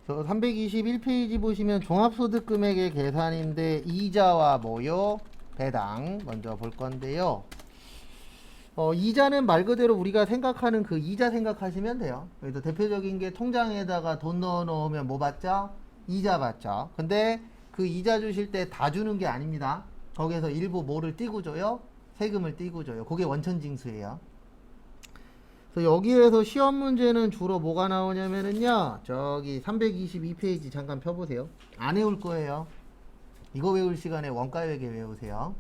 저 321페이지 보시면 종합소득금액의 계산인데 이자와 뭐요? 배당 먼저 볼 건데요. 이자는 말 그대로 우리가 생각하는 그 이자 생각하시면 돼요. 그래서 대표적인 게 통장에다가 돈 넣어 놓으면 뭐 받죠? 이자 받죠. 근데 그 이자 주실 때 다 주는 게 아닙니다. 거기에서 일부 뭐를 띄고 줘요? 세금을 띄고 줘요. 그게 원천징수예요. 그래서 여기에서 시험 문제는 주로 뭐가 나오냐면은요, 저기 322페이지 잠깐 펴보세요. 안 외울 거예요. 이거 외울 시간에 원가액에 외우세요.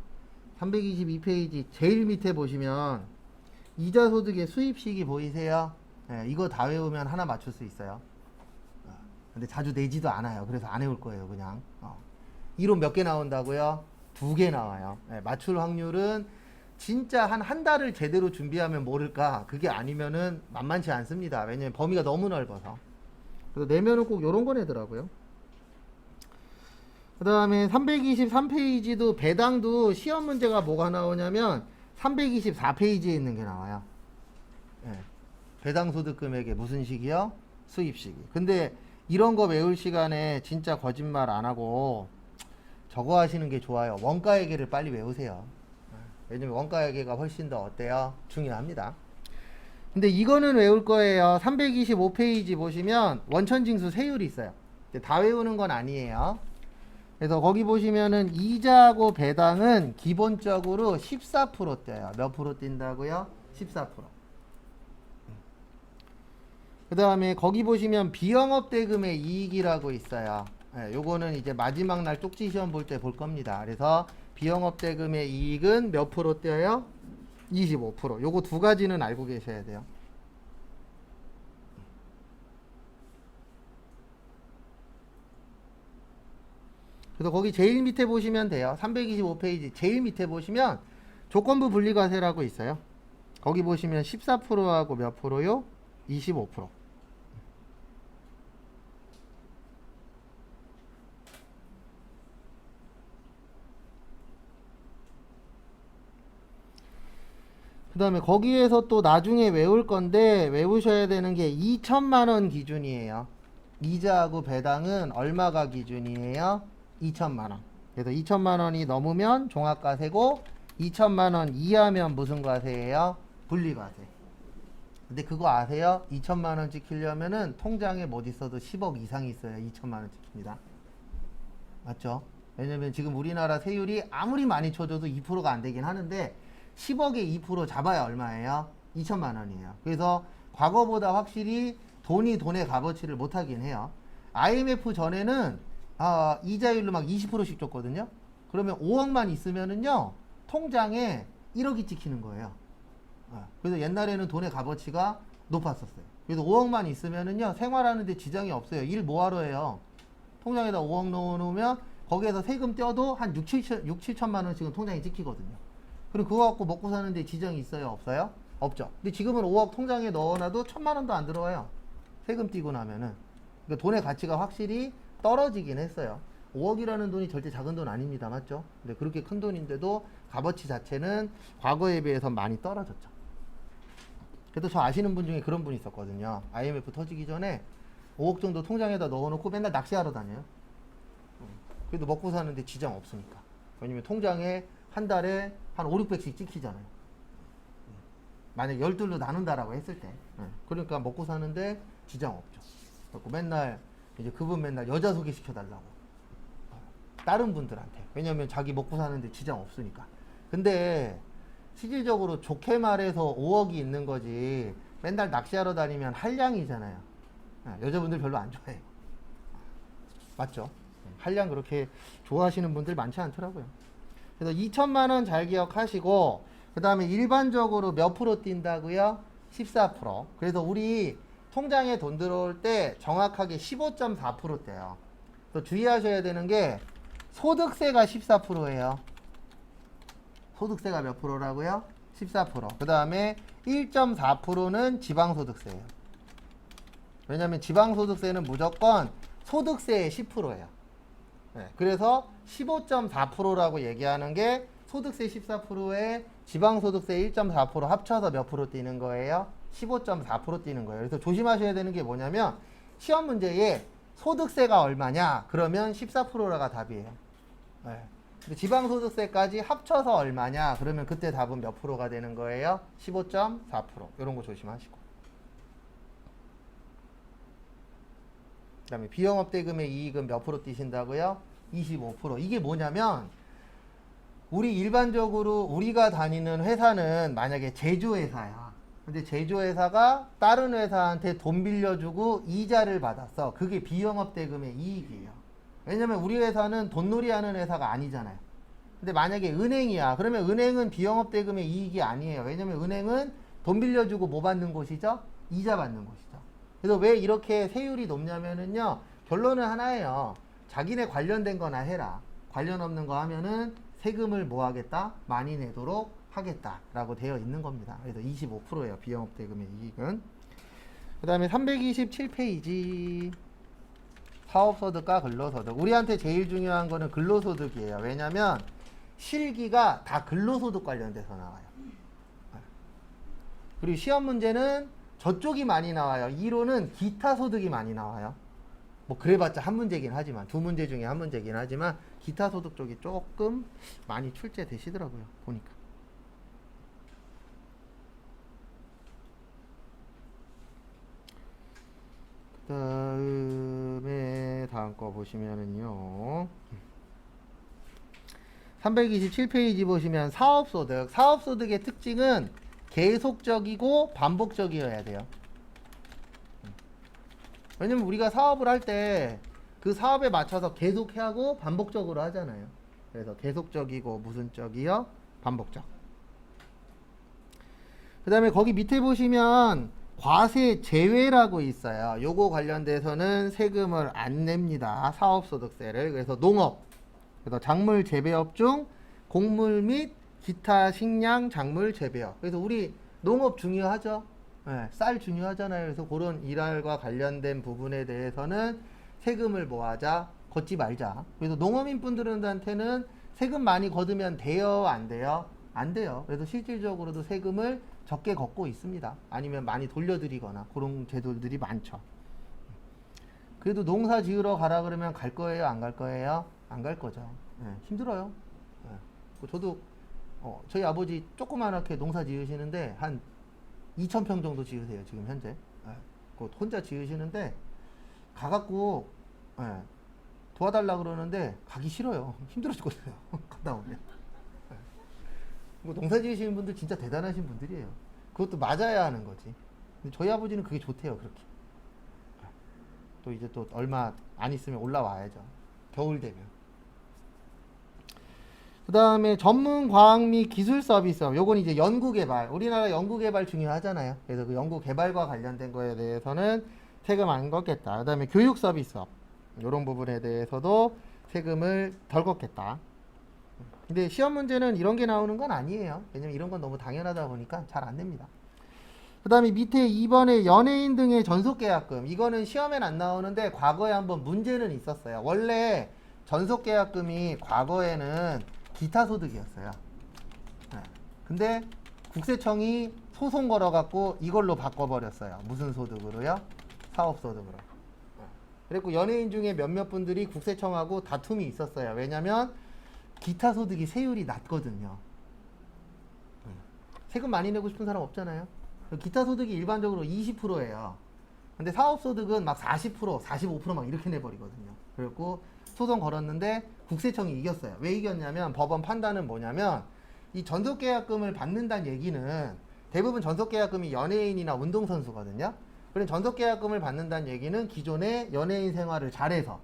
322페이지 제일 밑에 보시면 이자소득의 수입식이 보이세요? 네, 이거 다 외우면 하나 맞출 수 있어요. 근데 자주 내지도 않아요. 그래서 안 외울 거예요, 그냥. 이론 몇 개 나온다고요? 2개 나와요. 네, 맞출 확률은 진짜 한 달을 제대로 준비하면 모를까? 그게 아니면은 만만치 않습니다. 왜냐면 범위가 너무 넓어서. 그래서 내면은 꼭 요런 거 내더라고요. 그 다음에 323페이지도 배당도 시험 문제가 뭐가 나오냐면 324페이지에 있는 게 나와요. 네. 배당 소득 금액의 무슨 식이요? 수입식이. 근데 이런 거 외울 시간에 진짜 거짓말 안 하고 저거 하시는 게 좋아요. 원가액을 빨리 외우세요. 왜냐면 원가액가 훨씬 더 어때요? 중요합니다. 근데 이거는 외울 거예요. 325페이지 보시면 원천징수 세율이 있어요. 다 외우는 건 아니에요. 그래서 거기 보시면은 이자하고 배당은 기본적으로 14% 떼요. 몇 프로 뛴다고요? 14%. 그 다음에 거기 보시면 비영업 대금의 이익이라고 있어요. 네, 요거는 이제 마지막 날 쪽지 시험 볼 때 볼 겁니다. 그래서 비영업 대금의 이익은 몇 프로 떼요? 25%. 요거 두 가지는 알고 계셔야 돼요. 그래서 거기 제일 밑에 보시면 돼요. 325페이지 제일 밑에 보시면 조건부 분리과세라고 있어요. 거기 보시면 14%하고 몇 프로요? 25%. 그 다음에 거기에서 또 나중에 외울 건데 외우셔야 되는 게 2천만 원 기준이에요. 이자하고 배당은 얼마가 기준이에요? 2천만 원. 그래서 2천만 원이 넘으면 종합과세고 2천만 원 이하면 무슨 과세예요? 분리과세. 근데 그거 아세요? 2천만 원 지키려면은 통장에 못 있어도 10억 이상이 있어야 2천만 원 지킵니다. 맞죠? 왜냐면 지금 우리나라 세율이 아무리 많이 쳐줘도 2%가 안 되긴 하는데 10억에 2% 잡아야 얼마예요? 2천만 원이에요. 그래서 과거보다 확실히 돈이 돈의 값어치를 못하긴 해요. IMF 전에는 이자율로 막 20%씩 줬거든요. 그러면 5억만 있으면은요 통장에 1억이 찍히는 거예요. 그래서 옛날에는 돈의 값어치가 높았었어요. 그래서 5억만 있으면은요 생활하는데 지장이 없어요. 일 뭐하러 해요? 통장에다 5억 넣어놓으면 거기에서 세금 떼어도 한 7천만 원씩은 통장에 찍히거든요. 그럼 그거 갖고 먹고 사는데 지장이 있어요? 없어요? 없죠. 근데 지금은 5억 통장에 넣어놔도 1,000만 원도 안 들어와요. 세금 떼고 나면은. 그러니까 돈의 가치가 확실히 떨어지긴 했어요. 5억이라는 돈이 절대 작은 돈 아닙니다. 맞죠? 근데 그렇게 큰 돈인데도 값어치 자체는 과거에 비해서 많이 떨어졌죠. 그래도 저 아시는 분 중에 그런 분이 있었거든요. IMF 터지기 전에 5억 정도 통장에다 넣어놓고 맨날 낚시하러 다녀요. 그래도 먹고 사는데 지장 없으니까. 왜냐면 통장에 한 달에 한 5, 600씩 찍히잖아요. 만약 12로 나눈다라고 했을 때. 그러니까 먹고 사는데 지장 없죠. 그래서 맨날 이제 그분 맨날 여자 소개시켜달라고. 다른 분들한테. 왜냐면 자기 먹고 사는데 지장 없으니까. 근데 실질적으로 좋게 말해서 5억이 있는 거지 맨날 낚시하러 다니면 한량이잖아요. 여자분들 별로 안 좋아해요. 맞죠? 한량 그렇게 좋아하시는 분들 많지 않더라고요. 그래서 2천만 원 잘 기억하시고 그 다음에 일반적으로 몇 프로 뛴다고요? 14%. 그래서 우리 통장에 돈 들어올 때 정확하게 15.4% 떼요. 또 주의하셔야 되는 게 소득세가 14%예요. 소득세가 몇 프로라고요? 14%. 그 다음에 1.4%는 지방소득세예요. 왜냐하면 지방소득세는 무조건 소득세의 10%예요. 네, 그래서 15.4%라고 얘기하는 게 소득세 14%에 지방소득세 1.4% 합쳐서 몇 프로 뛰는 거예요? 15.4% 뛰는 거예요. 그래서 조심하셔야 되는 게 뭐냐면 시험 문제에 소득세가 얼마냐? 그러면 14%가 답이에요. 네. 근데 지방소득세까지 합쳐서 얼마냐? 그러면 그때 답은 몇 프로가 되는 거예요? 15.4%. 이런 거 조심하시고. 그 다음에 비영업대금의 이익은 몇 프로 뛰신다고요? 25%. 이게 뭐냐면 우리 일반적으로 우리가 다니는 회사는 만약에 제조회사야. 근데 제조회사가 다른 회사한테 돈 빌려주고 이자를 받았어. 그게 비영업대금의 이익이에요. 왜냐면 우리 회사는 돈놀이 하는 회사가 아니잖아요. 근데 만약에 은행이야. 그러면 은행은 비영업대금의 이익이 아니에요. 왜냐면 은행은 돈 빌려주고 뭐 받는 곳이죠? 이자 받는 곳이죠. 그래서 왜 이렇게 세율이 높냐면은요. 결론은 하나예요. 자기네 관련된 거나 해라. 관련 없는 거 하면은 세금을 뭐 하겠다? 많이 내도록 하겠다라고 되어 있는 겁니다. 그래서 25%예요. 비영업대금의 이익은. 그 다음에 327페이지. 사업소득과 근로소득. 우리한테 제일 중요한 거는 근로소득이에요. 왜냐면 실기가 다 근로소득 관련돼서 나와요. 그리고 시험 문제는 저쪽이 많이 나와요. 이론은 기타 소득이 많이 나와요. 뭐 그래봤자 한 문제긴 하지만, 두 문제 중에 한 문제긴 하지만 기타 소득 쪽이 조금 많이 출제되시더라고요. 보니까. 그 다음에 다음 거 보시면은요. 327페이지 보시면 사업소득. 사업소득의 특징은 계속적이고 반복적이어야 돼요. 왜냐면 우리가 사업을 할 때 그 사업에 맞춰서 계속 하고 반복적으로 하잖아요. 그래서 계속적이고 무슨 적이요? 반복적. 그 다음에 거기 밑에 보시면 과세 제외라고 있어요. 요거 관련돼서는 세금을 안 냅니다. 사업소득세를. 그래서 농업, 그래서 작물 재배업 중 곡물 및 기타 식량 작물 재배업. 그래서 우리 농업 중요하죠. 네, 쌀 중요하잖아요. 그래서 그런 일할과 관련된 부분에 대해서는 세금을 뭐 하자? 걷지 말자. 그래서 농업인 분들한테는 세금 많이 걷으면 돼요? 안 돼요? 안 돼요. 그래서 실질적으로도 세금을 적게 걷고 있습니다. 아니면 많이 돌려드리거나 그런 제도들이 많죠. 그래도 농사 지으러 가라 그러면 갈 거예요? 안 갈 거예요? 안 갈 거죠. 네, 힘들어요. 네. 저도 저희 아버지 조그맣게 농사 지으시는데 한 2,000평 정도 지으세요. 지금 현재. 네. 혼자 지으시는데 가갖고 도와달라 그러는데 가기 싫어요. 힘들어 죽겠어요. 갔다 오면. 농사 지으시는 분들 진짜 대단하신 분들이에요. 그것도 맞아야 하는 거지. 근데 저희 아버지는 그게 좋대요. 그렇게. 또 이제 또 얼마 안 있으면 올라와야죠. 겨울 되면. 그 다음에 전문 과학 및 기술 서비스업. 요건 이제 연구개발. 우리나라 연구개발 중요하잖아요. 그래서 그 연구개발과 관련된 거에 대해서는 세금 안 걷겠다. 그 다음에 교육 서비스업. 요런 부분에 대해서도 세금을 덜 걷겠다. 근데 시험 문제는 이런 게 나오는 건 아니에요. 왜냐면 이런 건 너무 당연하다 보니까 잘 안 냅니다. 그 다음에 밑에 2번에 연예인 등의 전속계약금. 이거는 시험엔 안 나오는데 과거에 한번 문제는 있었어요. 원래 전속계약금이 과거에는 기타소득이었어요. 근데 국세청이 소송 걸어갖고 이걸로 바꿔버렸어요. 무슨 소득으로요? 사업소득으로. 그리고 연예인 중에 몇몇 분들이 국세청하고 다툼이 있었어요. 왜냐면 기타 소득이 세율이 낮거든요. 세금 많이 내고 싶은 사람 없잖아요. 기타 소득이 일반적으로 20%예요. 근데 사업 소득은 막 40%, 45% 막 이렇게 내버리거든요. 그리고 소송 걸었는데 국세청이 이겼어요. 왜 이겼냐면 법원 판단은 뭐냐면 이 전속계약금을 받는다는 얘기는 대부분 전속계약금이 연예인이나 운동선수거든요. 그럼 전속계약금을 받는다는 얘기는 기존에 연예인 생활을 잘해서,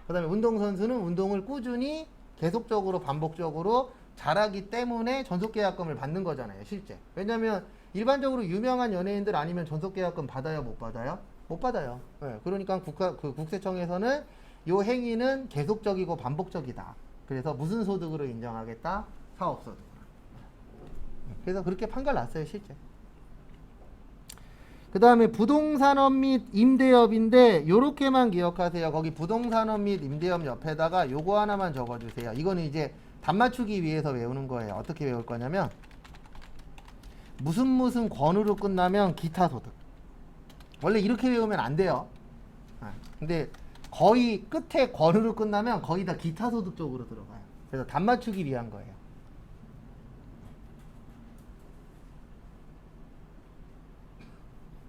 그 다음에 운동선수는 운동을 꾸준히 계속적으로 반복적으로 잘하기 때문에 전속계약금을 받는 거잖아요. 실제. 왜냐면 일반적으로 유명한 연예인들 아니면 전속계약금 받아요? 못 받아요? 못 받아요. 네, 그러니까 국세청에서는 요 행위는 계속적이고 반복적이다. 그래서 무슨 소득으로 인정하겠다? 사업소득. 그래서 그렇게 판결 났어요. 실제. 그 다음에 부동산업 및 임대업인데 요렇게만 기억하세요. 거기 부동산업 및 임대업 옆에다가 요거 하나만 적어주세요. 이거는 이제 답 맞추기 위해서 외우는 거예요. 어떻게 외울 거냐면 무슨 권으로 끝나면 기타 소득. 원래 이렇게 외우면 안 돼요. 근데 거의 끝에 권으로 끝나면 거의 다 기타소득 쪽으로 들어가요. 그래서 답 맞추기 위한 거예요.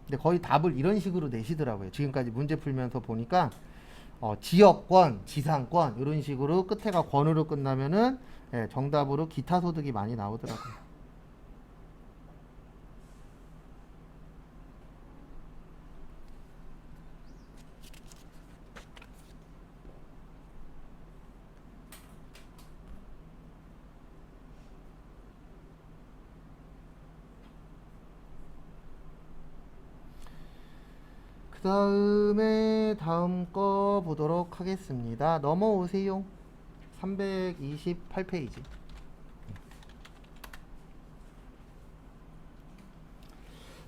근데 거의 답을 이런 식으로 내시더라고요. 지금까지 문제 풀면서 보니까 지역권, 지상권 이런 식으로 끝에가 권으로 끝나면은 예, 정답으로 기타소득이 많이 나오더라고요. 그 다음에 다음 거 보도록 하겠습니다. 넘어오세요. 328페이지.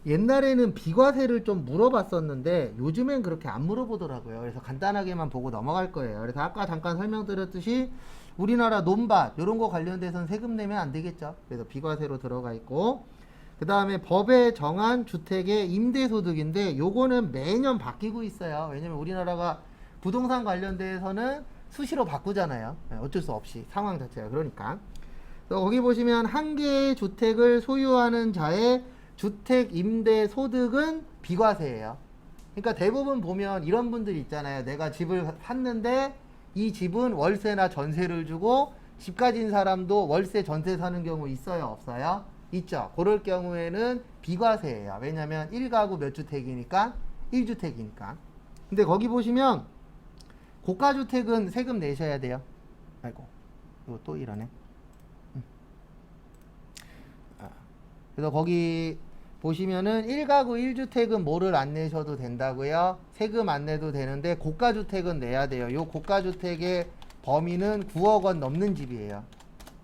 옛날에는 비과세를 좀 물어봤었는데 요즘엔 그렇게 안 물어보더라고요. 그래서 간단하게만 보고 넘어갈 거예요. 그래서 아까 잠깐 설명드렸듯이 우리나라 논밭 이런 거 관련돼서는 세금 내면 안 되겠죠. 그래서 비과세로 들어가 있고, 그 다음에 법에 정한 주택의 임대소득인데 요거는 매년 바뀌고 있어요. 왜냐면 우리나라가 부동산 관련돼서는 수시로 바꾸잖아요. 어쩔 수 없이 상황 자체가. 그러니까 거기 보시면 한 개의 주택을 소유하는 자의 주택 임대 소득은 비과세예요. 그러니까 대부분 보면 이런 분들 있잖아요. 내가 집을 샀는데 이 집은 월세나 전세를 주고 집 가진 사람도 월세 전세 사는 경우 있어요, 없어요? 있죠. 그럴 경우에는 비과세예요. 왜냐면 1가구 몇 주택이니까 1주택이니까. 근데 거기 보시면 고가주택은 세금 내셔야 돼요. 아이고, 이거 또 이러네. 그래서 거기 보시면은 1가구 1주택은 뭐를 안 내셔도 된다고요? 세금 안 내도 되는데 고가주택은 내야 돼요. 요 고가주택의 범위는 9억 원 넘는 집이에요.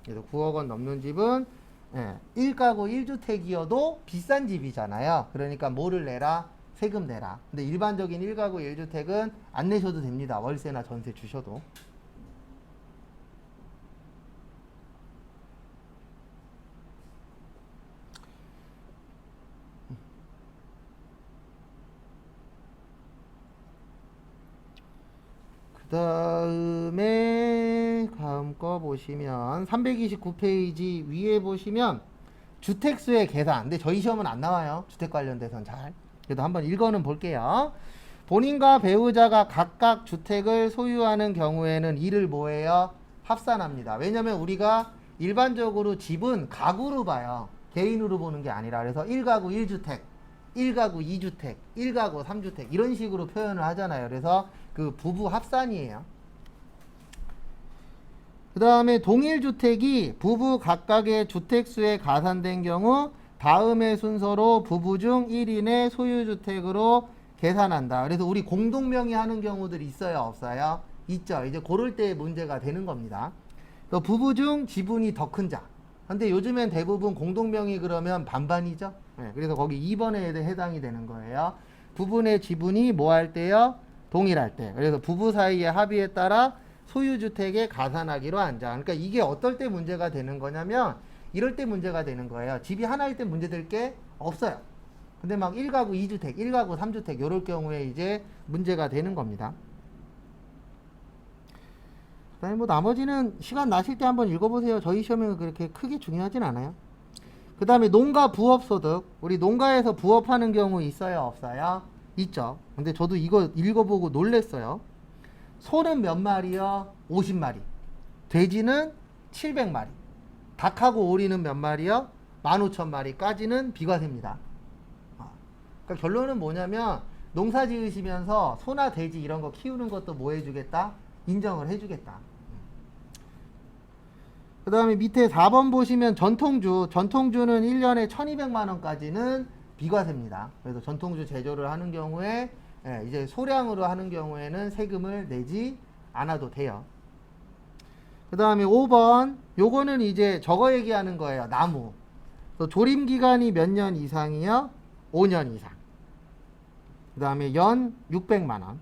그래서 9억 원 넘는 집은 1가구 1주택이어도 비싼 집이잖아요. 그러니까 뭐를 내라? 세금 내라. 근데 일반적인 1가구 1주택은 안 내셔도 됩니다. 월세나 전세 주셔도. 그 다음에 다음 거 보시면 329페이지 위에 보시면 주택수의 계산. 근데 저희 시험은 안 나와요. 주택 관련돼서는 잘. 그래도 한번 읽어는 볼게요. 본인과 배우자가 각각 주택을 소유하는 경우에는 이를 뭐예요? 합산합니다. 왜냐면 우리가 일반적으로 집은 가구로 봐요. 개인으로 보는 게 아니라. 그래서 1가구 1주택, 1가구 2주택, 1가구 3주택 이런 식으로 표현을 하잖아요. 그래서 그 부부 합산이에요. 그 다음에 동일주택이 부부 각각의 주택수에 가산된 경우 다음의 순서로 부부 중 1인의 소유주택으로 계산한다. 그래서 우리 공동명의 하는 경우들이 있어요, 없어요? 있죠. 이제 고를 때 문제가 되는 겁니다. 또 부부 중 지분이 더 큰 자. 근데 요즘엔 대부분 공동명의 그러면 반반이죠. 그래서 거기 2번에 해당이 되는 거예요. 부분의 지분이 뭐 할 때요? 동일할 때. 그래서 부부 사이의 합의에 따라 소유주택에 가산하기로 한자. 그러니까 이게 어떨 때 문제가 되는 거냐면 이럴 때 문제가 되는 거예요. 집이 하나일 때 문제될 게 없어요. 근데 막 1가구 2주택, 1가구 3주택 이럴 경우에 이제 문제가 되는 겁니다. 그다음에 뭐 나머지는 시간 나실 때 한번 읽어보세요. 저희 시험에는 그렇게 크게 중요하진 않아요. 그 다음에 농가 부업소득. 우리 농가에서 부업하는 경우 있어요, 없어요? 있죠. 근데 저도 이거 읽어보고 놀랬어요. 소는 몇 마리요? 50마리. 돼지는 700마리. 닭하고 오리는 몇 마리요? 15,000마리까지는 비과세입니다. 그러니까 결론은 뭐냐면 농사 지으시면서 소나 돼지 이런 거 키우는 것도 뭐 해주겠다? 인정을 해주겠다. 그 다음에 밑에 4번 보시면 전통주는 1년에 1200만원까지는 비과세입니다. 그래서 전통주 제조를 하는 경우에 이제 소량으로 하는 경우에는 세금을 내지 않아도 돼요. 그 다음에 5번 요거는 이제 저거 얘기하는 거예요. 나무. 조림 기간이 몇 년 이상이요? 5년 이상. 그 다음에 연 600만원.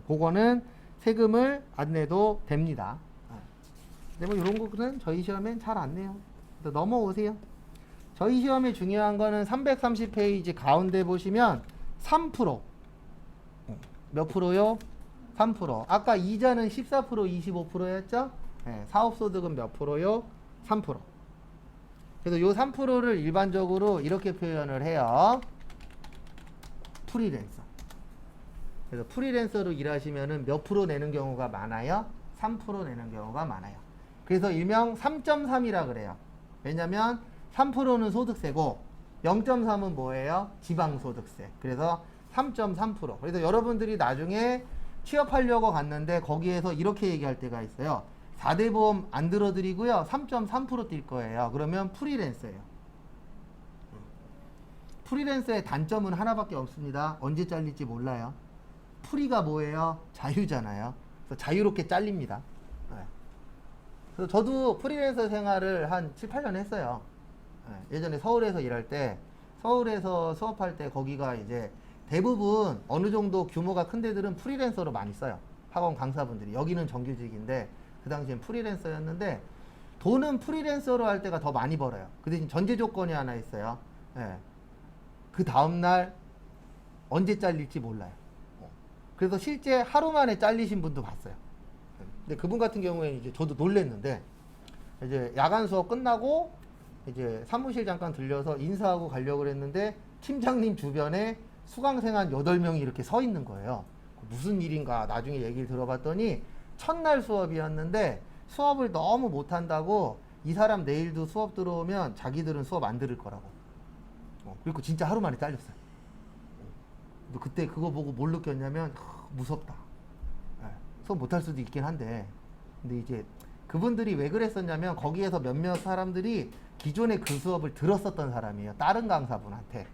그거는 세금을 안 내도 됩니다. 근데 뭐 이런 거는 저희 시험엔 잘 안 내요. 넘어오세요. 저희 시험에 중요한 거는 330페이지 가운데 보시면 3%. 몇 프로요? 3%. 아까 이자는 14%, 25%였죠? 네, 사업소득은 몇 프로요? 3%. 그래서 요 3%를 일반적으로 이렇게 표현을 해요. 프리랜서. 그래서 프리랜서로 일하시면은 몇 프로 내는 경우가 많아요? 3% 내는 경우가 많아요. 그래서 일명 3.3이라 그래요. 왜냐면 3%는 소득세고 0.3은 뭐예요? 지방소득세. 그래서 3.3%. 그래서 여러분들이 나중에 취업하려고 갔는데 거기에서 이렇게 얘기할 때가 있어요. 4대 보험 안 들어드리고요. 3.3% 뛸 거예요. 그러면 프리랜서예요. 프리랜서의 단점은 하나밖에 없습니다. 언제 잘릴지 몰라요. 프리가 뭐예요? 자유잖아요. 그래서 자유롭게 잘립니다. 네. 그래서 저도 프리랜서 생활을 한 7, 8년 했어요. 네. 예전에 서울에서 일할 때, 서울에서 수업할 때 거기가 이제 대부분 어느 정도 규모가 큰 데들은 프리랜서로 많이 써요. 학원 강사분들이. 여기는 정규직인데 그 당시엔 프리랜서였는데 돈은 프리랜서로 할 때가 더 많이 벌어요. 그 대신 전제 조건이 하나 있어요. 네. 그 다음날 언제 잘릴지 몰라요. 그래서 실제 하루 만에 잘리신 분도 봤어요. 근데 그분 같은 경우에는 이제 저도 놀랬는데 이제 야간 수업 끝나고 이제 사무실 잠깐 들려서 인사하고 가려고 그랬는데 팀장님 주변에 수강생 한 8명이 이렇게 서 있는 거예요. 무슨 일인가 나중에 얘기를 들어봤더니 첫날 수업이었는데 수업을 너무 못한다고 이 사람 내일도 수업 들어오면 자기들은 수업 안 들을 거라고. 그리고 진짜 하루 만에 잘렸어요. 그때 그거 보고 뭘 느꼈냐면 무섭다. 수업 못할 수도 있긴 한데 근데 이제 그분들이 왜 그랬었냐면 거기에서 몇몇 사람들이 기존에 그 수업을 들었었던 사람이에요. 다른 강사분한테.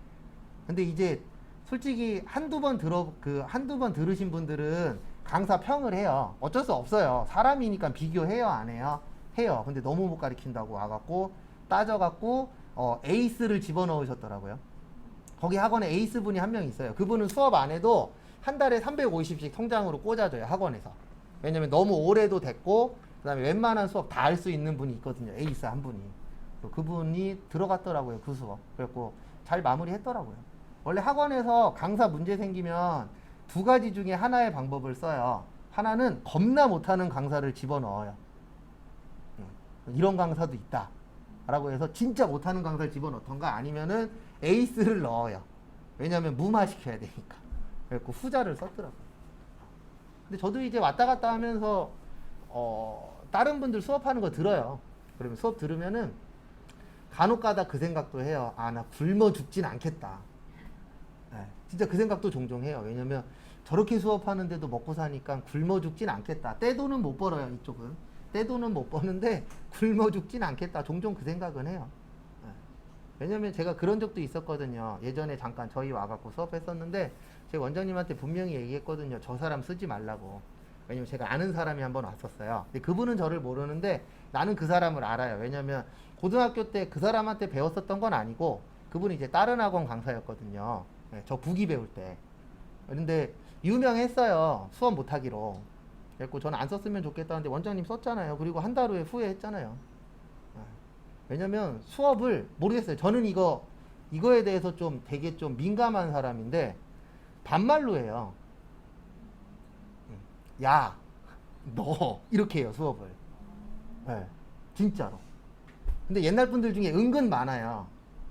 근데 이제 솔직히 한두 번 들으신 분들은 강사 평을 해요. 어쩔 수 없어요. 사람이니까 비교해요, 안 해요? 해요. 근데 너무 못 가르친다고 와갖고 따져갖고 에이스를 집어넣으셨더라고요. 거기 학원에 에이스 분이 한 명 있어요. 그분은 수업 안 해도 한 달에 350씩 통장으로 꽂아줘요, 학원에서. 왜냐면 너무 오래도 됐고 그 다음에 웬만한 수업 다 할 수 있는 분이 있거든요. 에이스 한 분이. 그분이 들어갔더라고요, 그 수업. 그래갖고 잘 마무리했더라고요. 원래 학원에서 강사 문제 생기면 두 가지 중에 하나의 방법을 써요. 하나는 겁나 못하는 강사를 집어넣어요. 이런 강사도 있다 라고 해서 진짜 못하는 강사를 집어넣던가 아니면은 에이스를 넣어요. 왜냐면 무마시켜야 되니까. 그래갖고 후자를 썼더라고요. 근데 저도 이제 왔다 갔다 하면서 다른 분들 수업하는 거 들어요. 그러면 수업 들으면은 간혹 가다 그 생각도 해요. 아, 나 굶어 죽진 않겠다. 네, 진짜 그 생각도 종종 해요. 왜냐면 저렇게 수업하는데도 먹고 사니까 굶어 죽진 않겠다. 떼돈은 못 벌어요, 이쪽은. 떼돈은 못 버는데 굶어 죽진 않겠다. 종종 그 생각은 해요. 네. 왜냐면 제가 그런 적도 있었거든요. 예전에 잠깐 저희 와갖고 수업했었는데 제가 원장님한테 분명히 얘기했거든요. 저 사람 쓰지 말라고. 왜냐면 제가 아는 사람이 한번 왔었어요. 근데 그분은 저를 모르는데 나는 그 사람을 알아요. 왜냐면 고등학교 때 그 사람한테 배웠었던 건 아니고 그분이 이제 다른 학원 강사였거든요. 네, 저 국이 배울 때. 근데 유명했어요. 수업 못하기로. 그래서 저는 안 썼으면 좋겠다는데 원장님 썼잖아요. 그리고 한 달 후에 후회했잖아요. 왜냐면 수업을 모르겠어요. 저는 이거에 대해서 좀 되게 좀 민감한 사람인데 반말로 해요. 야, 너 이렇게 해요, 수업을. 네, 진짜로. 근데 옛날 분들 중에 은근 많아요.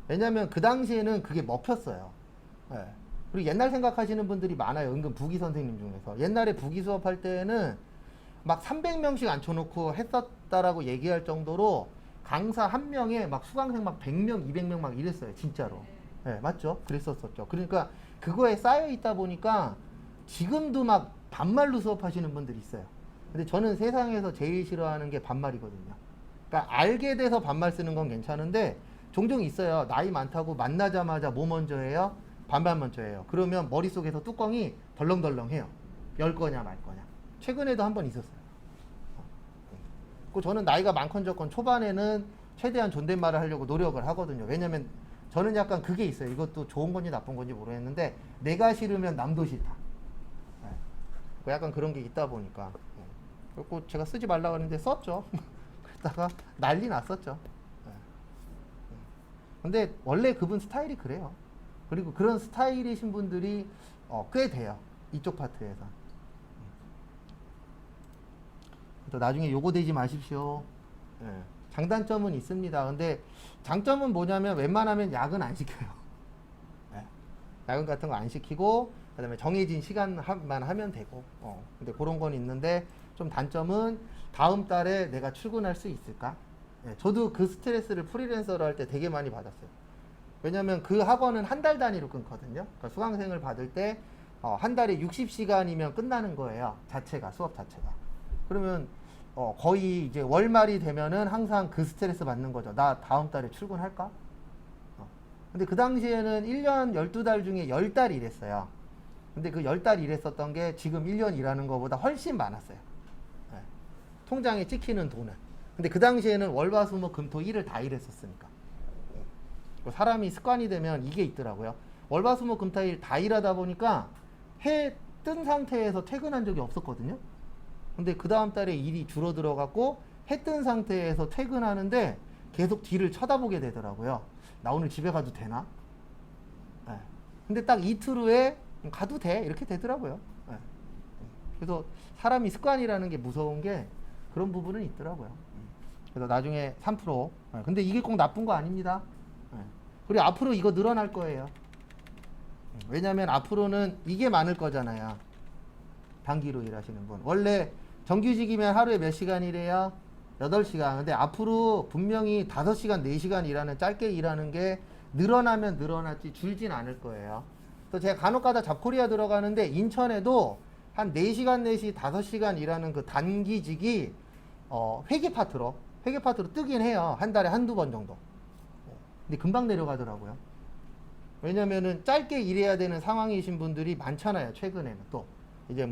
왜냐면 그 당시에는 그게 먹혔어요. 네. 그리고 옛날 생각하시는 분들이 많아요. 은근 부기 선생님 중에서. 옛날에 부기 수업할 때는 막 300명씩 앉혀놓고 했었다라고 얘기할 정도로 강사 한 명에 막 수강생 막 100명, 200명 막 이랬어요. 진짜로. 네, 맞죠? 그랬었죠. 그러니까 그거에 쌓여 있다 보니까 지금도 막 반말로 수업하시는 분들이 있어요. 근데 저는 세상에서 제일 싫어하는 게 반말이거든요. 그러니까 알게 돼서 반말 쓰는 건 괜찮은데 종종 있어요. 나이 많다고 만나자마자 뭐 먼저 해요? 반말 먼저 해요. 그러면 머릿속에서 뚜껑이 덜렁덜렁해요. 열 거냐 말 거냐. 최근에도 한 번 있었어요. 저는 나이가 많건적건 초반에는 최대한 존댓말을 하려고 노력을 하거든요. 왜냐면 저는 약간 그게 있어요. 이것도 좋은 건지 나쁜 건지 모르겠는데 내가 싫으면 남도 싫다. 약간 그런 게 있다 보니까. 그리고 제가 쓰지 말라고 했는데 썼죠. 그러다가 난리 났었죠. 근데 원래 그분 스타일이 그래요. 그리고 그런 스타일이신 분들이 꽤 돼요. 이쪽 파트에서. 또 나중에 요거 되지 마십시오. 예. 장단점은 있습니다. 근데 장점은 뭐냐면 웬만하면 야근 안 시켜요. 예. 야근 같은 거 안 시키고 그다음에 정해진 시간만 하면 되고. 근데 그런 건 있는데 좀 단점은 다음 달에 내가 출근할 수 있을까? 예. 저도 그 스트레스를 프리랜서로 할 때 되게 많이 받았어요. 왜냐면 그 학원은 한 달 단위로 끊거든요. 그러니까 수강생을 받을 때 한 달에 60시간이면 끝나는 거예요. 자체가 수업 자체가. 그러면 거의 이제 월말이 되면은 항상 그 스트레스 받는 거죠. 나 다음 달에 출근할까? 근데 그 당시에는 1년 12달 중에 10달 일했어요. 근데 그 10달 일했었던 게 지금 1년 일하는 것보다 훨씬 많았어요. 네. 통장에 찍히는 돈은. 근데 그 당시에는 월화수목금토 일을 다 일했었으니까. 사람이 습관이 되면 이게 있더라고요. 월화수목금토일 다 일하다 보니까 해 뜬 상태에서 퇴근한 적이 없었거든요. 근데 그 다음 달에 일이 줄어들어갖고 해 뜬 상태에서 퇴근하는데 계속 뒤를 쳐다보게 되더라고요. 나 오늘 집에 가도 되나? 네. 근데 딱 이틀 후에 가도 돼 이렇게 되더라고요. 네. 그래서 사람이 습관이라는 게 무서운 게 그런 부분은 있더라고요. 그래서 나중에 3%. 네. 근데 이게 꼭 나쁜 거 아닙니다. 네. 그리고 앞으로 이거 늘어날 거예요. 왜냐면 앞으로는 이게 많을 거잖아요. 단기로 일하시는 분. 원래 정규직이면 하루에 몇 시간 일해요? 8시간. 근데 앞으로 분명히 5시간, 4시간 일하는, 짧게 일하는 게 늘어나면 늘어났지 줄진 않을 거예요. 그래서 제가 간혹가다 잡코리아 들어가는데 인천에도 한 4시간, 4시, 5시간 일하는 그 단기직이 회계 파트로 뜨긴 해요. 한 달에 한두 번 정도. 근데 금방 내려가더라고요. 왜냐면은 짧게 일해야 되는 상황이신 분들이 많잖아요. 최근에는 또. 이제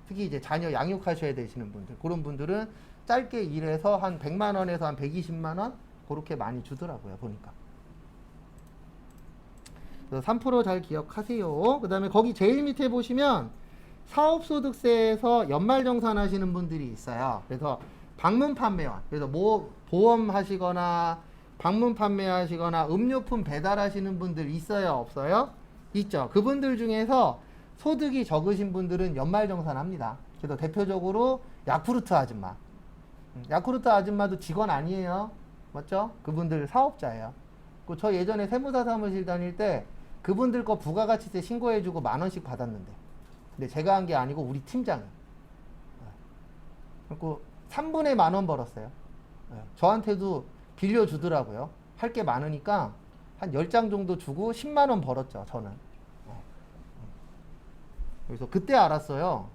특히 이제 자녀 양육하셔야 되시는 분들. 그런 분들은 짧게 일해서 한 100만 원에서 한 120만 원? 그렇게 많이 주더라고요. 보니까. 그래서 3% 잘 기억하세요. 그 다음에 거기 제일 밑에 보시면 사업소득세에서 연말정산 하시는 분들이 있어요. 그래서 방문 판매원. 그래서 뭐 보험 하시거나 방문 판매하시거나 음료품 배달하시는 분들 있어요? 없어요? 있죠. 그분들 중에서 소득이 적으신 분들은 연말정산합니다. 그래서 대표적으로 야쿠르트 아줌마. 야쿠르트 아줌마도 직원 아니에요. 맞죠? 그분들 사업자예요. 저 예전에 세무사 사무실 다닐 때 그분들 거 부가가치세 신고해주고 10,000원씩 받았는데. 근데 제가 한 게 아니고 우리 팀장이. 그리고 3분의 10,000원 벌었어요. 저한테도 빌려주더라고요. 할 게 많으니까 한 10장 정도 주고 10만 원 벌었죠, 저는. 그래서 그때 알았어요.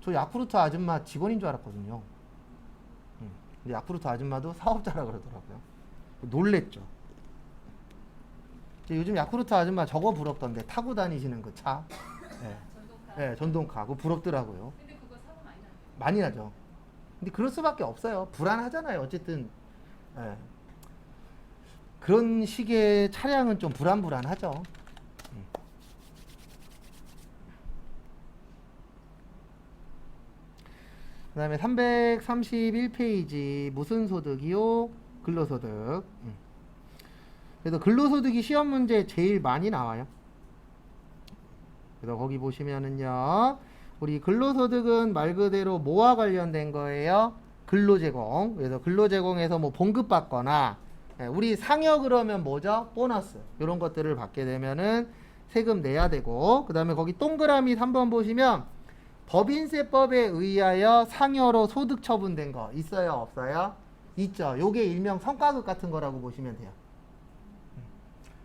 저 야쿠르트 아줌마 직원인 줄 알았거든요. 근데 야쿠르트 아줌마도 사업자라 그러더라고요. 놀랬죠. 요즘 야쿠르트 아줌마 저거 부럽던데, 타고 다니시는 그 차. 네, 전동카. 그거 부럽더라고요. 근데 그거 사고 많이 나요. 많이 나죠. 근데 그럴 수밖에 없어요. 불안하잖아요. 어쨌든. 네. 그런 식의 차량은 좀 불안하죠. 그 다음에 331페이지 무슨 소득이요? 근로소득. 그래서 근로소득이 시험 문제 제일 많이 나와요. 그래서 거기 보시면은요, 우리 근로소득은 말 그대로 뭐와 관련된 거예요? 근로제공. 그래서 근로제공에서 뭐 봉급받거나, 우리 상여 그러면 뭐죠? 보너스. 이런 것들을 받게 되면은 세금 내야 되고, 그 다음에 거기 동그라미 3번 보시면 법인세법에 의하여 상여로 소득 처분된 거 있어요? 없어요? 있죠. 요게 일명 성과급 같은 거라고 보시면 돼요.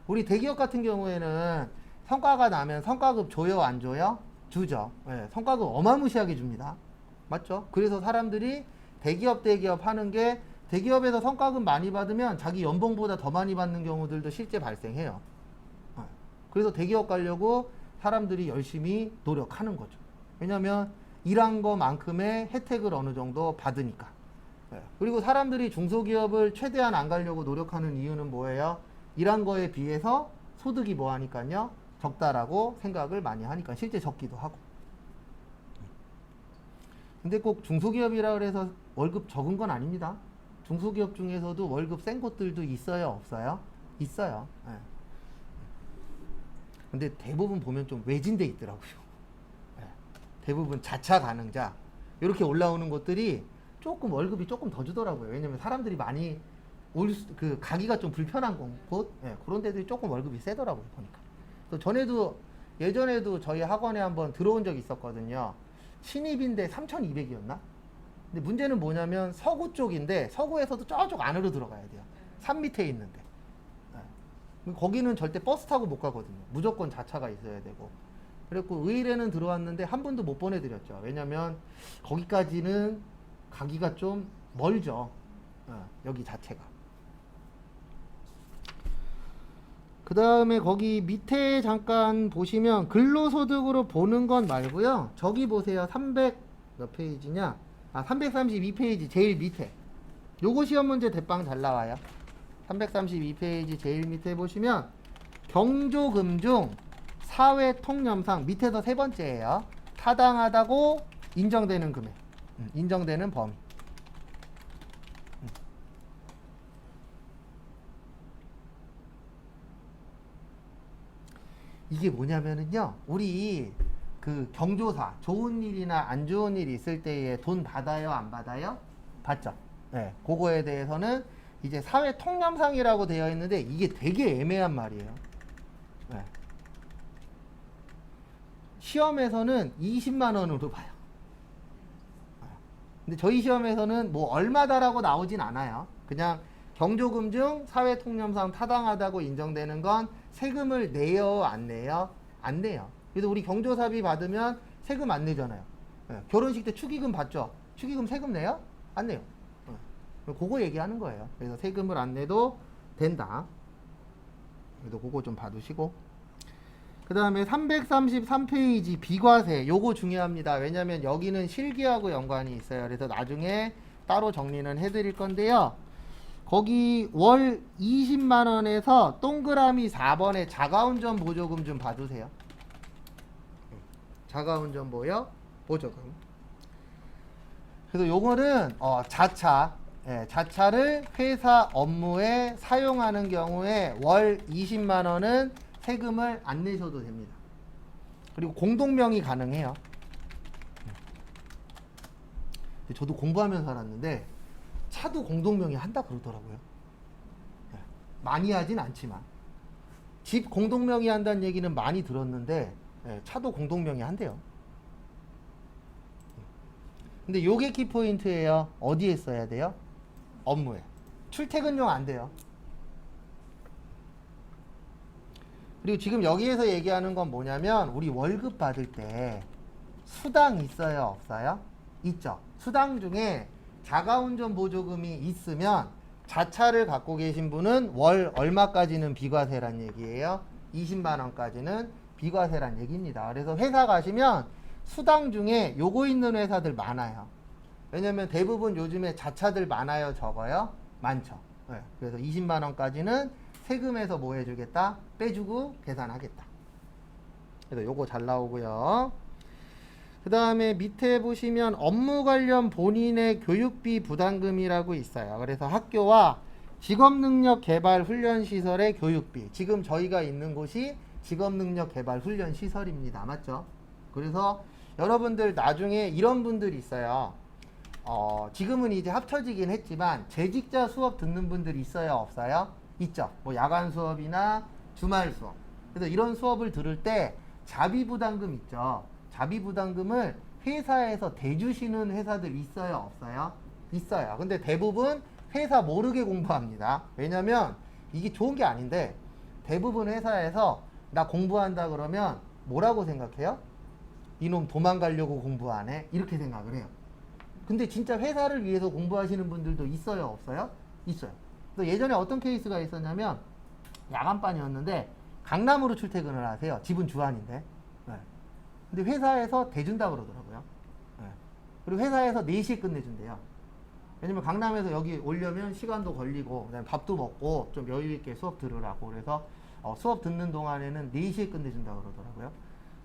우리 대기업 같은 경우에는 성과가 나면 성과급 줘요? 안 줘요? 주죠. 네, 성과급 어마무시하게 줍니다. 맞죠? 그래서 사람들이 대기업 하는 게 대기업에서 성과급 많이 받으면 자기 연봉보다 더 많이 받는 경우들도 실제 발생해요. 그래서 대기업 가려고 사람들이 열심히 노력하는 거죠. 왜냐면 일한 거만큼의 혜택을 어느 정도 받으니까. 그리고 사람들이 중소기업을 최대한 안 가려고 노력하는 이유는 뭐예요? 일한 거에 비해서 소득이 뭐 하니까요? 적다라고 생각을 많이 하니까 실제 적기도 하고. 근데 꼭 중소기업이라 그래서 월급 적은 건 아닙니다. 중소기업 중에서도 월급 센 곳들도 있어요? 없어요? 있어요. 근데 대부분 보면 좀 외진데 있더라고요. 대부분 자차 가능자 이렇게 올라오는 것들이 조금 월급이 조금 더 주더라고요. 왜냐면 사람들이 많이 그 가기가 좀 불편한 곳, 예, 그런 데들이 조금 월급이 세더라고요, 보니까. 또 예전에도 저희 학원에 한번 들어온 적이 있었거든요. 신입인데 3,200이었나? 근데 문제는 뭐냐면 서구 쪽인데 서구에서도 저쪽 안으로 들어가야 돼요. 산 밑에 있는데. 예. 거기는 절대 버스 타고 못 가거든요. 무조건 자차가 있어야 되고. 그랬고 의일에는 들어왔는데 한 분도 못 보내드렸죠. 왜냐면 거기까지는 가기가 좀 멀죠. 여기 자체가. 그 다음에 거기 밑에 잠깐 보시면 근로소득으로 보는 건 말고요. 저기 보세요. 300 몇 페이지냐? 332페이지 제일 밑에. 요거 시험 문제 대빵 잘 나와요. 332페이지 제일 밑에 보시면 경조금 중 사회통념상 밑에서 세 번째예요. 타당하다고 인정되는 금액, 인정되는 범위. 이게 뭐냐면은요, 우리 그 경조사 좋은 일이나 안 좋은 일 있을 때에 돈 받아요, 안 받아요? 받죠. 네, 그거에 대해서는 이제 사회 통념상이라고 되어 있는데 이게 되게 애매한 말이에요. 네. 시험에서는 20만 원으로 봐요. 근데 저희 시험에서는 뭐 얼마다라고 나오진 않아요. 그냥 경조금 중 사회통념상 타당하다고 인정되는 건 세금을 내요, 안 내요? 안 내요. 그래서 우리 경조사비 받으면 세금 안 내잖아요. 네. 결혼식 때 축의금 받죠? 축의금 세금 내요? 안 내요. 그거 얘기하는 거예요. 그래서 세금을 안 내도 된다. 그래도 그거 좀 봐두시고. 그 다음에 333페이지 비과세. 요거 중요합니다. 왜냐면 여기는 실기하고 연관이 있어요. 그래서 나중에 따로 정리는 해드릴 건데요. 거기 월 20만원에서 동그라미 4번에 자가운전 보조금 좀 봐주세요. 자가운전 보조금. 그래서 요거는 자차. 예, 자차를 회사 업무에 사용하는 경우에 월 20만원은 세금을 안 내셔도 됩니다. 그리고 공동명의 가능해요. 저도 공부하면서 알았는데 차도 공동명의 한다 그러더라고요. 예, 많이 하진 않지만 집 공동명의 한다는 얘기는 많이 들었는데 예, 차도 공동명의 한대요. 근데 요게 키포인트예요. 어디에 써야 돼요? 업무에. 출퇴근용 안 돼요. 그리고 지금 여기에서 얘기하는 건 뭐냐면 우리 월급 받을 때 수당 있어요, 없어요? 있죠. 수당 중에 자가운전 보조금이 있으면 자차를 갖고 계신 분은 월 얼마까지는 비과세란 얘기예요? 20만 원까지는 비과세란 얘기입니다. 그래서 회사 가시면 수당 중에 요거 있는 회사들 많아요. 왜냐면 대부분 요즘에 자차들 많아요, 적어요? 많죠. 네. 그래서 20만 원까지는 세금에서 뭐 해주겠다? 빼주고 계산하겠다. 그래서 요거 잘 나오고요. 그 다음에 밑에 보시면 업무 관련 본인의 교육비 부담금이라고 있어요. 그래서 학교와 직업능력개발훈련시설의 교육비. 지금 저희가 있는 곳이 직업능력개발훈련시설입니다. 맞죠? 그래서 여러분들 나중에 이런 분들이 있어요. 지금은 이제 합쳐지긴 했지만 재직자 수업 듣는 분들이 있어요, 없어요? 있죠. 뭐 야간 수업이나 주말 수업. 그래서 이런 수업을 들을 때 자비부담금 있죠. 자비부담금을 회사에서 대주시는 회사들 있어요, 없어요? 있어요. 근데 대부분 회사 모르게 공부합니다. 왜냐면 이게 좋은 게 아닌데 대부분 회사에서 나 공부한다 그러면 뭐라고 생각해요? 이놈 도망가려고 공부하네? 이렇게 생각을 해요. 근데 진짜 회사를 위해서 공부하시는 분들도 있어요, 없어요? 있어요. 그래서 예전에 어떤 케이스가 있었냐면 야간반이었는데 강남으로 출퇴근을 하세요. 집은 주안인데. 네. 근데 회사에서 대준다 그러더라고요. 네. 그리고 회사에서 4시에 끝내준대요. 왜냐면 강남에서 여기 오려면 시간도 걸리고 그다음에 밥도 먹고 좀 여유 있게 수업 들으라고. 그래서 수업 듣는 동안에는 4시에 끝내준다 그러더라고요.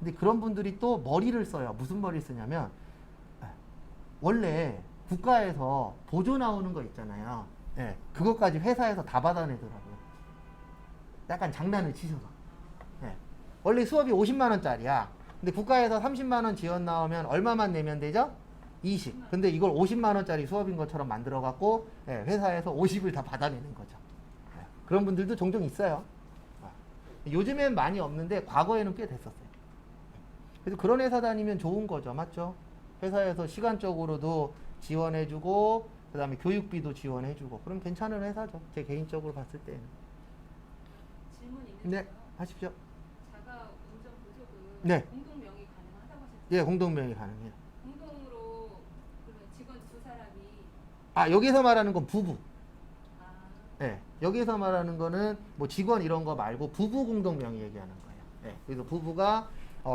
근데 그런 분들이 또 머리를 써요. 무슨 머리를 쓰냐면 원래 국가에서 보조 나오는 거 있잖아요. 예, 그것까지 회사에서 다 받아내더라고요. 약간 장난을 치셔서. 예, 원래 수업이 50만 원짜리야. 근데 국가에서 30만 원 지원 나오면 얼마만 내면 되죠? 20. 근데 이걸 50만 원짜리 수업인 것처럼 만들어 갖고 회사에서 50을 다 받아내는 거죠. 그런 분들도 종종 있어요. 요즘엔 많이 없는데 과거에는 꽤 됐었어요. 그래서 그런 회사 다니면 좋은 거죠. 맞죠? 회사에서 시간적으로도 지원해주고 그 다음에 교육비도 지원해주고 그럼 괜찮은 회사죠. 제 개인적으로 봤을 때는. 질문 있는데요. 네, 하십시오. 자가 운전 보조금 네. 공동 명의 가능하다고 하셨죠? 예, 공동명의 가능해요. 공동으로 그러면 직원 두 사람이 아, 여기서 말하는 건 부부. 아, 예, 여기서 말하는 거는 뭐 직원 이런 거 말고 부부 공동명의 얘기하는 거예요. 예, 그래서 부부가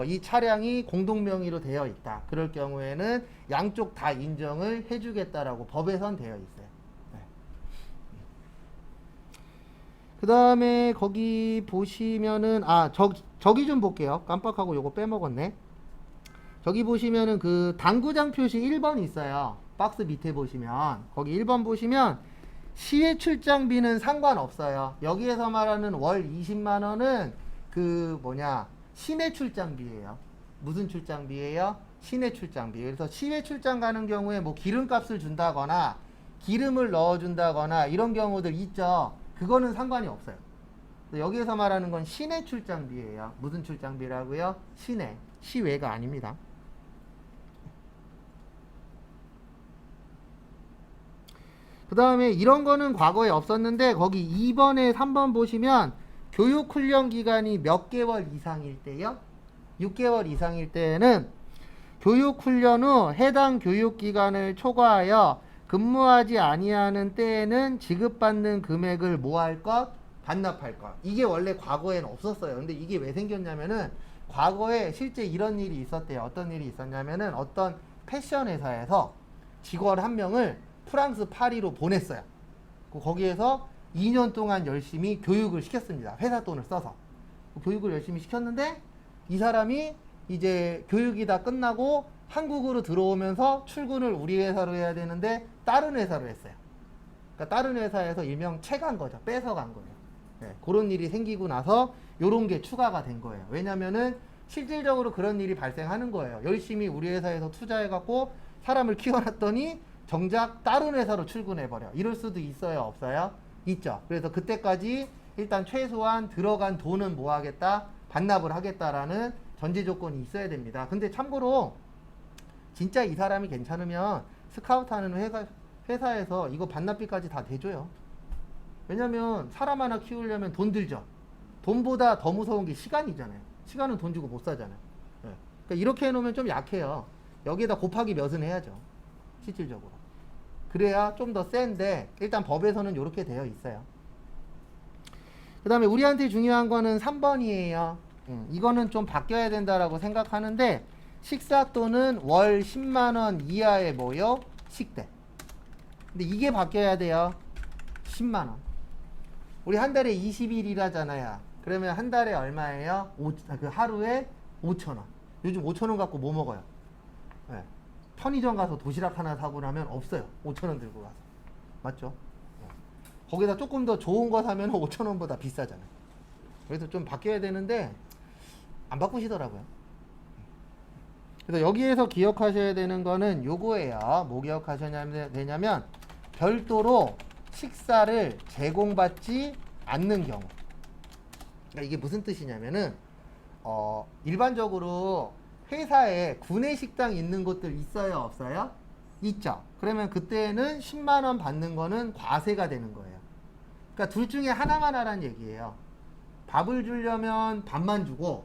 이 차량이 공동명의로 되어 있다. 그럴 경우에는 양쪽 다 인정을 해주겠다라고 법에선 되어 있어요. 예. 그 다음에 거기 보시면은 저기 좀 볼게요. 깜빡하고 요거 빼먹었네. 저기 보시면은 그 당구장 표시 1번 있어요. 박스 밑에 보시면 거기 1번 보시면 시외 출장비는 상관없어요. 여기에서 말하는 월 20만 원은 그 시내 출장비예요. 무슨 출장비예요? 시내 출장비. 그래서 시외 출장 가는 경우에 뭐 기름값을 준다거나 기름을 넣어준다거나 이런 경우들 있죠. 그거는 상관이 없어요. 여기에서 말하는 건 시내 출장비예요. 무슨 출장비라고요? 시내. 시외가 아닙니다. 그 다음에 이런 거는 과거에 없었는데 거기 2번에 3번 보시면 교육훈련 기간이 몇 개월 이상일 때요? 6개월 이상일 때에는 교육훈련 후 해당 교육기간을 초과하여 근무하지 아니하는 때에는 지급받는 금액을 뭐 할 것? 반납할 것. 이게 원래 과거에는 없었어요. 근데 이게 왜 생겼냐면은 과거에 실제 이런 일이 있었대요. 어떤 일이 있었냐면은 어떤 패션 회사에서 직원 한 명을 프랑스 파리로 보냈어요. 거기에서 2년 동안 열심히 교육을 시켰습니다. 회사 돈을 써서. 교육을 열심히 시켰는데 이 사람이 이제 교육이 다 끝나고 한국으로 들어오면서 출근을 우리 회사로 해야 되는데 다른 회사로 했어요. 그러니까 다른 회사에서 일명 채간 거죠. 뺏어간 거예요. 네, 그런 일이 생기고 나서 요런 게 추가가 된 거예요. 왜냐면은 실질적으로 그런 일이 발생하는 거예요. 열심히 우리 회사에서 투자해갖고 사람을 키워놨더니 정작 다른 회사로 출근해버려. 이럴 수도 있어요? 없어요? 있죠. 그래서 그때까지 일단 최소한 들어간 돈은 뭐 하겠다? 반납을 하겠다라는 전제 조건이 있어야 됩니다. 근데 참고로 진짜 이 사람이 괜찮으면 스카우트 하는 회사에서 이거 반납비까지 다 대줘요. 왜냐면 사람 하나 키우려면 돈 들죠. 돈보다 더 무서운 게 시간이잖아요. 시간은 돈 주고 못 사잖아요. 네. 그러니까 이렇게 해놓으면 좀 약해요. 여기에다 곱하기 몇은 해야죠. 실질적으로. 그래야 좀 더 센데 일단 법에서는 이렇게 되어 있어요. 그 다음에 우리한테 중요한 거는 3번이에요. 이거는 좀 바뀌어야 된다라고 생각하는데 식사 또는 월 10만원 이하의 뭐요? 식대. 근데 이게 바뀌어야 돼요. 10만원. 우리 한 달에 20일 일하잖아요. 그러면 한 달에 얼마예요? 그 하루에 5,000원. 요즘 5,000원 갖고 뭐 먹어요? 네. 편의점 가서 도시락 하나 사고 나면 없어요. 5,000원 들고 가서. 맞죠? 거기다 조금 더 좋은 거 사면 5,000원보다 비싸잖아요. 그래서 좀 바뀌어야 되는데 안 바꾸시더라고요. 그래서 여기에서 기억하셔야 되는 거는 요거예요. 뭐 기억하셔야 되냐면 별도로 식사를 제공받지 않는 경우. 그러니까 이게 무슨 뜻이냐면은 일반적으로 회사에 구내식당 있는 곳들 있어요? 없어요? 있죠. 그러면 그때는 10만원 받는 거는 과세가 되는 거예요. 그러니까 둘 중에 하나만 하라는 얘기예요. 밥을 주려면 밥만 주고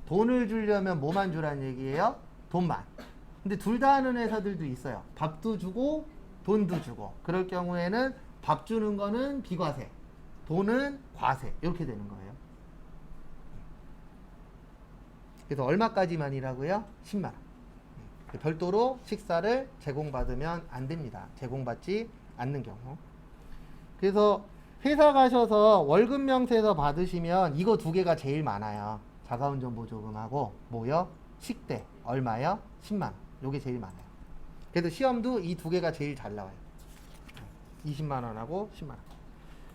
돈을 주려면 뭐만 주라는 얘기예요? 돈만. 근데 둘 다 하는 회사들도 있어요. 밥도 주고 돈도 주고. 그럴 경우에는 밥 주는 거는 비과세, 돈은 과세. 이렇게 되는 거예요. 그래서 얼마까지만이라고요? 10만원. 별도로 식사를 제공받으면 안 됩니다. 제공받지 않는 경우. 그래서 회사 가셔서 월급 명세서 받으시면 이거 두 개가 제일 많아요. 자가운전 보조금하고 뭐요? 식대. 얼마요? 10만원. 요게 제일 많아요. 그래서 시험도 이 두 개가 제일 잘 나와요. 20만원하고 10만원.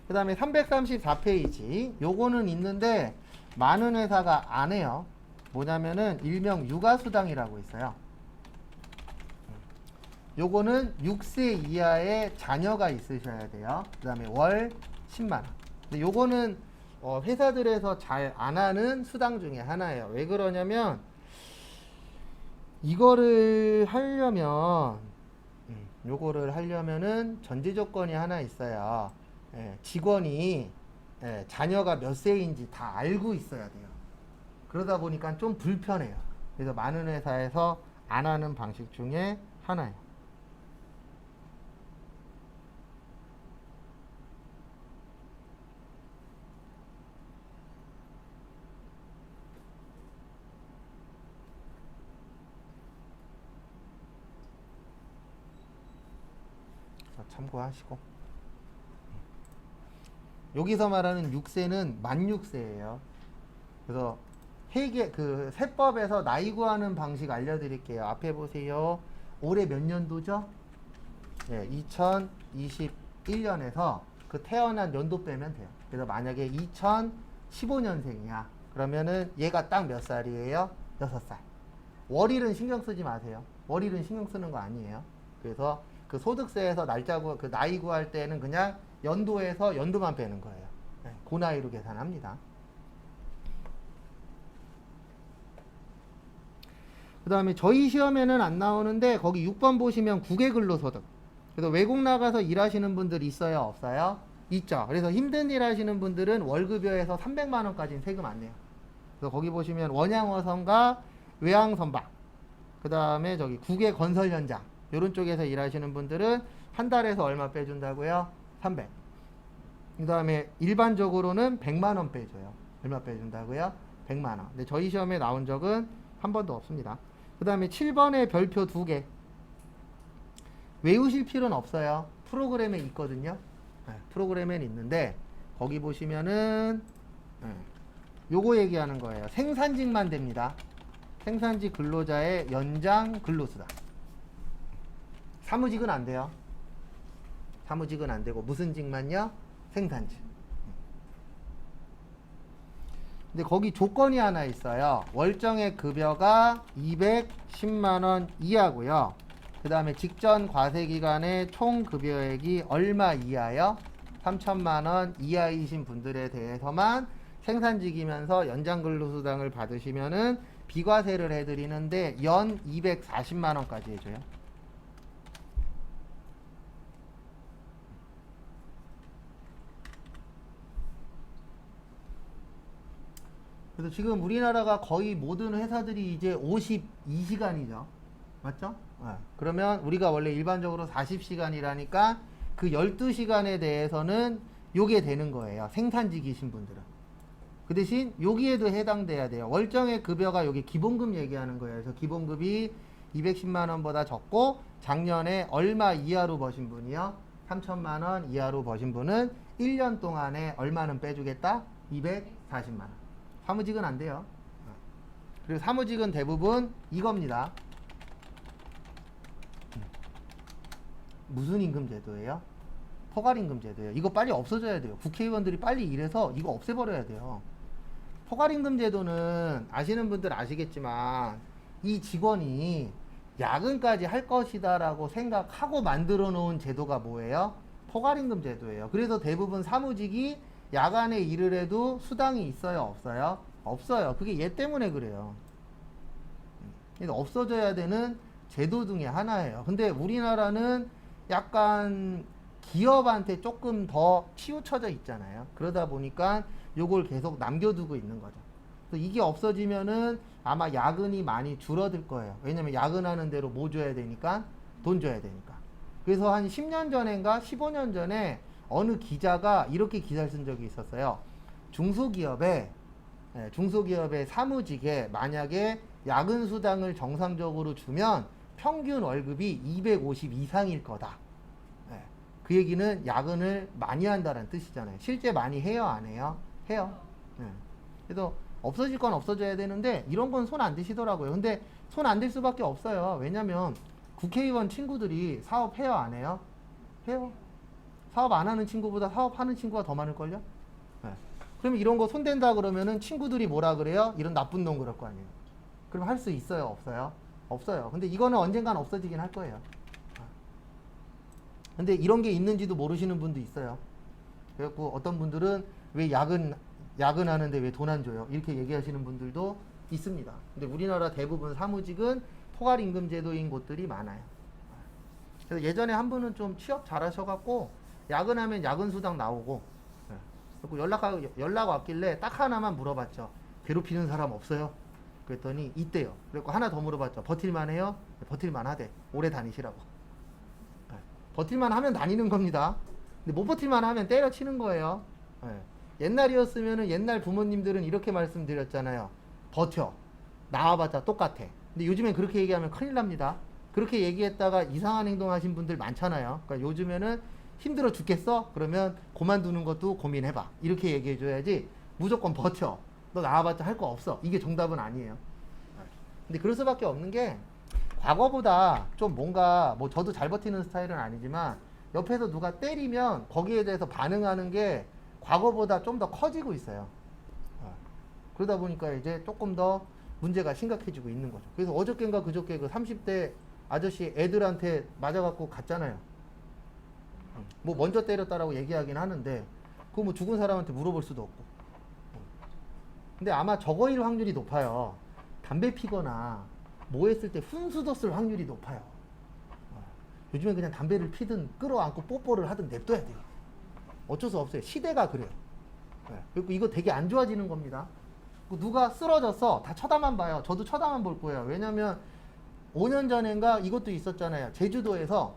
그 다음에 334페이지. 요거는 있는데 많은 회사가 안 해요. 뭐냐면은 일명 육아수당이라고 있어요. 요거는 6세 이하의 자녀가 있으셔야 돼요. 그 다음에 월 10만 원. 근데 요거는 회사들에서 잘 안 하는 수당 중에 하나예요. 왜 그러냐면 이거를 하려면 요거를 하려면은 전제 조건이 하나 있어요. 예, 직원이 자녀가 몇 세인지 다 알고 있어야 돼요. 그러다 보니까 좀 불편해요. 그래서 많은 회사에서 안 하는 방식 중에 하나예요. 참고하시고, 여기서 말하는 6세는 만 6세예요. 그래서 그 세법에서 나이 구하는 방식 알려드릴게요. 앞에 보세요. 올해 몇 년도죠? 네, 2021년에서 그 태어난 연도 빼면 돼요. 그래서 만약에 2015년생이야. 그러면은 얘가 딱 몇 살이에요? 6살. 월일은 신경 쓰지 마세요. 월일은 신경 쓰는 거 아니에요. 그래서 그 소득세에서 그 나이 구할 때는 그냥 연도에서 연도만 빼는 거예요. 네, 그 나이로 계산합니다. 그 다음에 저희 시험에는 안 나오는데 거기 6번 보시면 국외근로소득. 그래서 외국 나가서 일하시는 분들 있어요? 없어요? 있죠. 그래서 힘든 일 하시는 분들은 월급여에서 300만 원까지는 세금 안 내요. 그래서 거기 보시면 원양어선과 외항선박, 그 다음에 저기 국외 건설 현장 이런 쪽에서 일하시는 분들은 한 달에서 얼마 빼준다고요? 300. 그 다음에 일반적으로는 100만 원 빼줘요. 얼마 빼준다고요? 100만 원. 근데 저희 시험에 나온 적은 한 번도 없습니다. 그 다음에 7번에 별표 2개. 외우실 필요는 없어요. 프로그램에 있거든요. 네, 프로그램에 있는데 거기 보시면은 요거 얘기하는 거예요. 생산직만 됩니다. 생산직 근로자의 연장 근로수당. 사무직은 안 돼요. 사무직은 안 되고 무슨 직만요? 생산직. 근데 거기 조건이 하나 있어요. 월정액 급여가 210만 원 이하고요. 그 다음에 직전 과세 기간의 총 급여액이 얼마 이하요? 3천만 원 이하이신 분들에 대해서만 생산직이면서 연장근로수당을 받으시면은 비과세를 해드리는데 연 240만 원까지 해줘요. 그래서 지금 우리나라가 거의 모든 회사들이 이제 52시간이죠. 맞죠? 그러면 우리가 원래 일반적으로 40시간이라니까 그 12시간에 대해서는 요게 되는 거예요. 생산직이신 분들은. 그 대신 여기에도 해당돼야 돼요. 월정액 급여가 여기 기본급 얘기하는 거예요. 그래서 기본급이 210만 원보다 적고 작년에 얼마 이하로 버신 분이요? 3천만 원 이하로 버신 분은 1년 동안에 얼마는 빼주겠다? 240만 원. 사무직은 안 돼요. 그리고 사무직은 대부분 이겁니다. 무슨 임금 제도예요? 포괄임금 제도예요. 이거 빨리 없어져야 돼요. 국회의원들이 빨리 일해서 이거 없애버려야 돼요. 포괄임금 제도는 아시는 분들 아시겠지만 이 직원이 야근까지 할 것이다라고 생각하고 만들어 놓은 제도가 뭐예요? 포괄임금 제도예요. 그래서 대부분 사무직이 야간에 일을 해도 수당이 있어요? 없어요? 없어요. 그게 얘 때문에 그래요. 그래서 없어져야 되는 제도 중에 하나예요. 근데 우리나라는 약간 기업한테 조금 더 치우쳐져 있잖아요. 그러다 보니까 요걸 계속 남겨두고 있는 거죠. 그래서 이게 없어지면은 아마 야근이 많이 줄어들 거예요. 왜냐면 야근하는 대로 뭐 줘야 되니까? 돈 줘야 되니까. 그래서 한 10년 전인가 15년 전에 어느 기자가 이렇게 기사를 쓴 적이 있었어요. 중소기업의 사무직에 만약에 야근 수당을 정상적으로 주면 평균 월급이 250 이상일 거다. 그 얘기는 야근을 많이 한다는 뜻이잖아요. 실제 많이 해요, 안 해요? 해요. 그래서 없어질 건 없어져야 되는데 이런 건 손 안 대시더라고요. 근데 손 안 댈 수밖에 없어요. 왜냐면 국회의원 친구들이 사업해요, 안 해요? 해요. 사업 안 하는 친구보다 사업하는 친구가 더 많을걸요? 그러면 이런 거 손댄다 그러면은 친구들이 뭐라 그래요? 이런 나쁜 놈 그럴 거 아니에요. 그럼 할 수 있어요, 없어요? 없어요. 근데 이거는 언젠간 없어지긴 할 거예요. 근데 이런 게 있는지도 모르시는 분도 있어요. 그래갖고 어떤 분들은 왜 야근하는데 왜 돈 안 줘요? 이렇게 얘기하시는 분들도 있습니다. 근데 우리나라 대부분 사무직은 포괄임금제도인 곳들이 많아요. 그래서 예전에 한 분은 좀 취업 잘하셔갖고 야근하면 야근수당 나오고, 그리고 연락 왔길래 딱 하나만 물어봤죠. 괴롭히는 사람 없어요? 그랬더니 있대요. 그리고 하나 더 물어봤죠. 버틸만 해요? 버틸만 하대. 오래 다니시라고. 버틸만 하면 다니는 겁니다. 근데 못 버틸만 하면 때려치는 거예요. 옛날이었으면은 옛날 부모님들은 이렇게 말씀드렸잖아요. 버텨. 나와봤자 똑같아. 근데 요즘엔 그렇게 얘기하면 큰일 납니다. 그렇게 얘기했다가 이상한 행동하신 분들 많잖아요. 그러니까 요즘에는 힘들어 죽겠어? 그러면 그만두는 것도 고민해봐. 이렇게 얘기해줘야지 무조건 버텨. 너 나와봤자 할 거 없어. 이게 정답은 아니에요. 근데 그럴 수밖에 없는 게 과거보다 좀 뭔가 뭐 저도 잘 버티는 스타일은 아니지만 옆에서 누가 때리면 거기에 대해서 반응하는 게 과거보다 좀 더 커지고 있어요. 그러다 보니까 이제 조금 더 문제가 심각해지고 있는 거죠. 그래서 어저께인가 그저께 그 30대 아저씨 애들한테 맞아갖고 갔잖아요. 뭐 먼저 때렸다라고 얘기하긴 하는데 그거 뭐 죽은 사람한테 물어볼 수도 없고. 근데 아마 저거일 확률이 높아요. 담배 피거나 뭐 했을 때 훈수 뒀을 확률이 높아요. 요즘엔 그냥 담배를 피든 끌어안고 뽀뽀를 하든 냅둬야 돼요. 어쩔 수 없어요. 시대가 그래요. 그리고 이거 되게 안 좋아지는 겁니다. 누가 쓰러졌어. 다 쳐다만 봐요. 저도 쳐다만 볼 거예요. 왜냐면 5년 전인가 이것도 있었잖아요. 제주도에서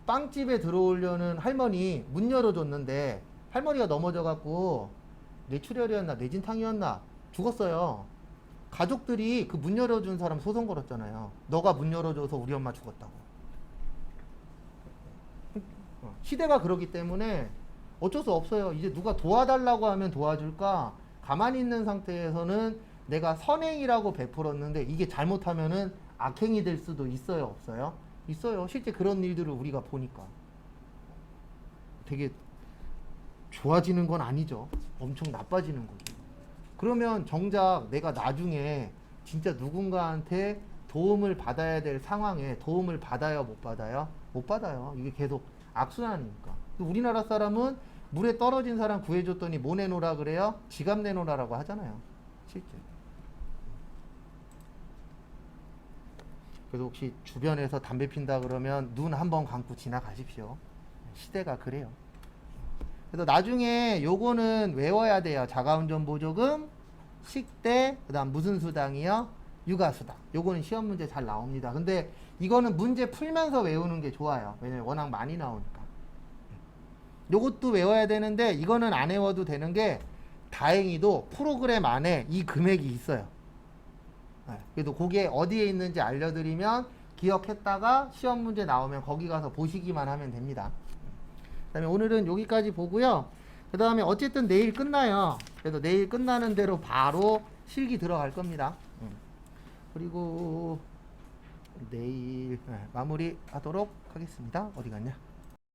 빵집에 들어오려는 할머니 문 열어줬는데 할머니가 넘어져갖고 뇌출혈이었나 뇌진탕이었나 죽었어요. 가족들이 그 문 열어준 사람 소송 걸었잖아요. 너가 문 열어줘서 우리 엄마 죽었다고. 시대가 그러기 때문에 어쩔 수 없어요. 이제 누가 도와달라고 하면 도와줄까? 가만히 있는 상태에서는 내가 선행이라고 베풀었는데 이게 잘못하면은 악행이 될 수도 있어요, 없어요? 있어요. 실제 그런 일들을 우리가 보니까 되게 좋아지는 건 아니죠. 엄청 나빠지는 거죠. 그러면 정작 내가 나중에 진짜 누군가한테 도움을 받아야 될 상황에 도움을 받아요, 못 받아요? 못 받아요. 이게 계속 악순환이니까. 우리나라 사람은 물에 떨어진 사람 구해줬더니 뭐 내놓으라 그래요? 지갑 내놓으라고 하잖아요. 실제. 그래서 혹시 주변에서 담배 핀다 그러면 눈 한번 감고 지나가십시오. 시대가 그래요. 그래서 나중에 요거는 외워야 돼요. 자가운전 보조금, 식대, 그 다음 무슨 수당이요? 육아수당. 요거는 시험 문제 잘 나옵니다. 근데 이거는 문제 풀면서 외우는 게 좋아요. 왜냐면 워낙 많이 나오니까. 요것도 외워야 되는데 이거는 안 외워도 되는 게 다행히도 프로그램 안에 이 금액이 있어요. 그래도 그게 어디에 있는지 알려드리면 기억했다가 시험 문제 나오면 거기 가서 보시기만 하면 됩니다. 그 다음에 오늘은 여기까지 보고요. 그 다음에 어쨌든 내일 끝나요. 그래서 내일 끝나는 대로 바로 실기 들어갈 겁니다. 그리고 내일 마무리 하도록 하겠습니다. 어디 갔냐?